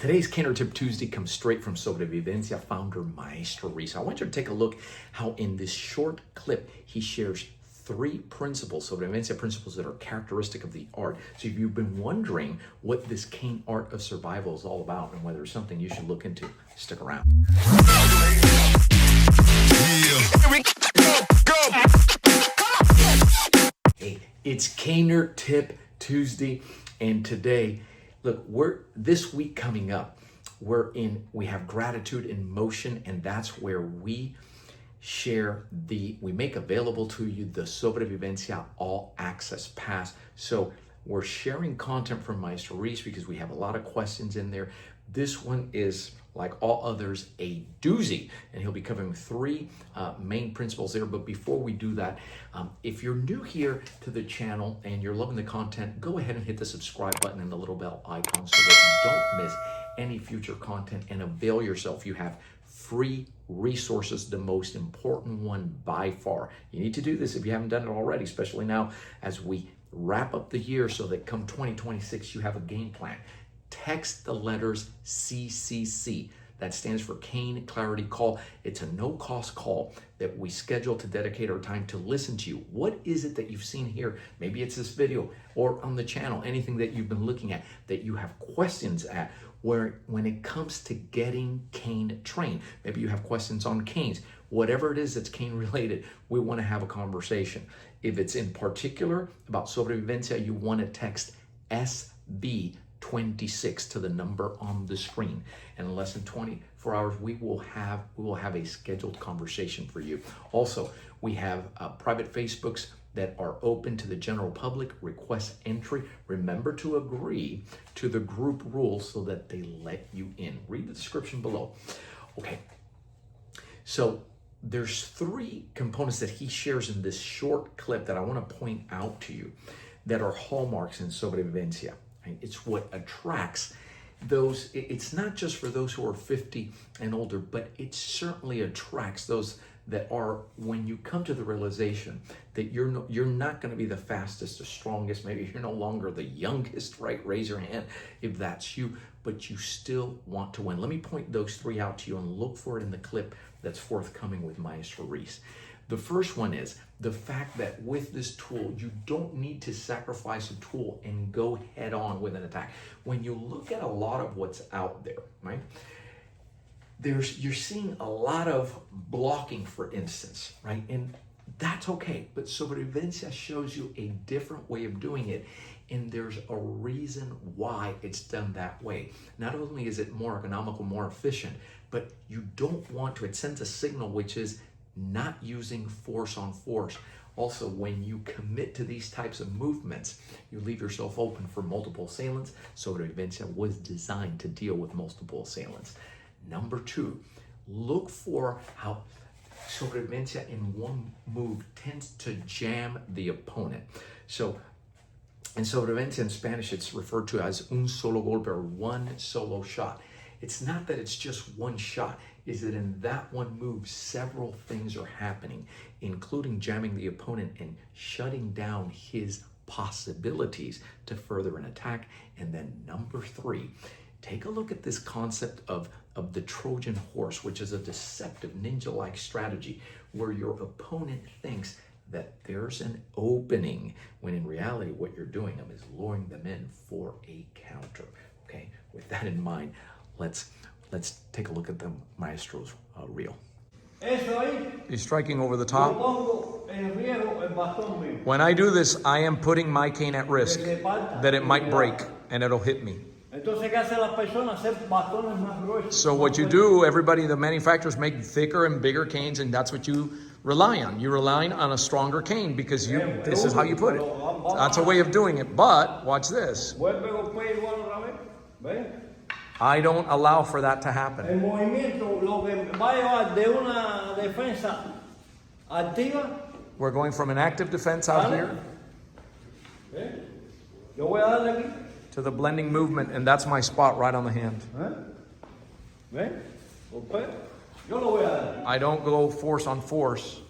Today's Canner Tip Tuesday comes straight from Sobrevivencia founder Maestro Ruiz. I want you to take a look how in this short clip he shares 3 principles, Sobrevivencia principles that are characteristic of the art. So if you've been wondering what this cane art of survival is all about and whether it's something you should look into, stick around. Hey, it's Canner Tip Tuesday, and today, look, this week coming up, we have gratitude in motion, and that's where we make available to you the Sobrevivencia All Access Pass. So we're sharing content from Maestro Ruiz because we have a lot of questions in there. This one is, like all others, a doozy, and he'll be covering 3 main principles there. But before we do that, if you're new here to the channel and you're loving the content, go ahead and hit the subscribe button and the little bell icon so that you don't miss any future content, and avail yourself. You have free resources, the most important one by far. You need to do this if you haven't done it already, especially now as we wrap up the year so that come 2026 you have a game plan. Text the letters CCC. That stands for Cane Clarity Call. It's a no-cost call that we schedule to dedicate our time to listen to you. What is it that you've seen here? Maybe it's this video or on the channel, anything that you've been looking at that you have questions at, when it comes to getting cane trained. Maybe you have questions on canes. Whatever it is that's cane related, we want to have a conversation. If it's in particular about Sobrevivencia, you want to text SB26 to the number on the screen, and in less than 24 hours we will have a scheduled conversation for you. Also, we have private Facebooks that are open to the general public. Request entry. Remember to agree to the group rules so that they let you in. Read the description below. Okay, so there's 3 components that he shares in this short clip that I want to point out to you that are hallmarks in Sobrevivencia. It's what attracts those. It's not just for those who are 50 and older, but it certainly attracts those that are, when you come to the realization that you're not going to be the fastest or strongest, maybe you're no longer the youngest, right? Raise your hand if that's you, but you still want to win. Let me point those 3 out to you and look for it in the clip that's forthcoming with Maestro Ruiz. The first one is the fact that with this tool, you don't need to sacrifice a tool and go head on with an attack. When you look at a lot of what's out there, right? You're seeing a lot of blocking, for instance, right? And that's okay, but Sobrevivencia shows you a different way of doing it, and there's a reason why it's done that way. Not only is it more economical, more efficient, but you don't want to, it sends a signal which is not using force on force. Also, when you commit to these types of movements, you leave yourself open for multiple assailants. Sobrevivencia was designed to deal with multiple assailants. Number 2, look for how Sobrevivencia in one move tends to jam the opponent. So in Sobrevivencia in Spanish, it's referred to as un solo golpe, or one solo shot. It's not that it's just one shot, is that in that one move, several things are happening, including jamming the opponent and shutting down his possibilities to further an attack. And then number 3, take a look at this concept of the Trojan Horse, which is a deceptive ninja-like strategy where your opponent thinks that there's an opening, when in reality what you're doing is luring them in for a counter. Okay, with that in mind, let's take a look at the Maestro's reel. He's striking over the top. When I do this, I am putting my cane at risk that it might break and it'll hit me. So what you do, everybody, the manufacturers make thicker and bigger canes, and that's what you rely on. You're relying on a stronger cane because this is how you put it. That's a way of doing it. But watch this. I don't allow for that to happen. We're going from an active defense out here to the blending movement, and that's my spot right on the hand. I don't go force on force.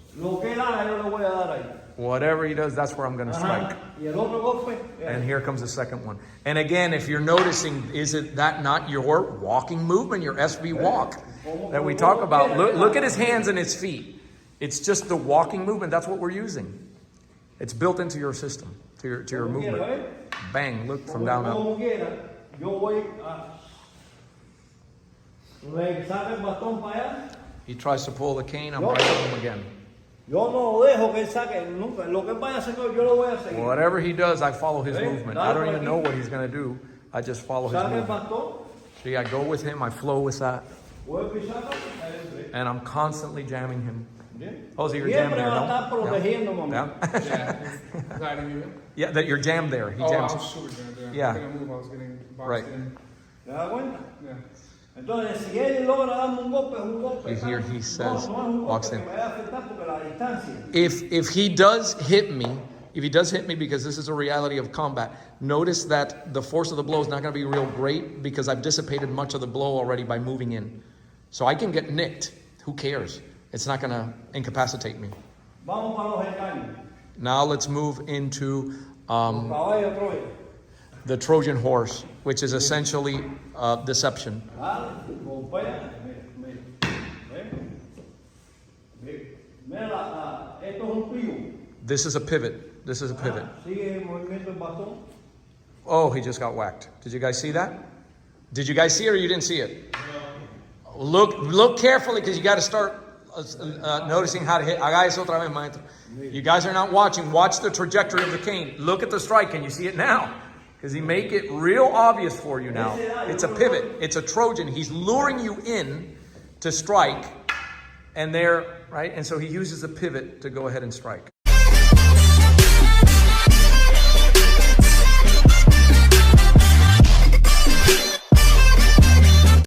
Whatever he does, that's where I'm going to strike. Y el otro golpe. And here comes the second one. And again, if you're noticing, is it that not your walking movement, your SB walk that we talk about? Look at his hands and his feet. It's just the walking movement. That's what we're using. It's built into your system, to your movement. Bang, look from down up. He tries to pull the cane, I'm right on him again. Whatever he does, I follow his movement. I don't even know what he's going to do. I just follow his movement. See, I go with him, I flow with that. And I'm constantly jamming him. Oh, so you're jammed there, no? Yeah, that you're jammed there. He jams. I was super jammed there. Yeah. I couldn't move, I was getting boxed Right. in. Yeah. You hear he says, walks in. If he does hit me, because this is a reality of combat, notice that the force of the blow is not going to be real great because I've dissipated much of the blow already by moving in. So I can get nicked. Who cares? It's not going to incapacitate me. Now let's move into the Trojan Horse, which is essentially deception. This is a pivot. This is a pivot. Oh, he just got whacked. Did you guys see that? Did you guys see it or you didn't see it? Look carefully because you got to start noticing how to hit. Haga eso otra vez, maestro. You guys are not watching. Watch the trajectory of the cane. Look at the strike. Can you see it now? Because he make it real obvious for you now. It's a pivot. It's a Trojan. He's luring you in to strike. And there, right? And so he uses the pivot to go ahead and strike.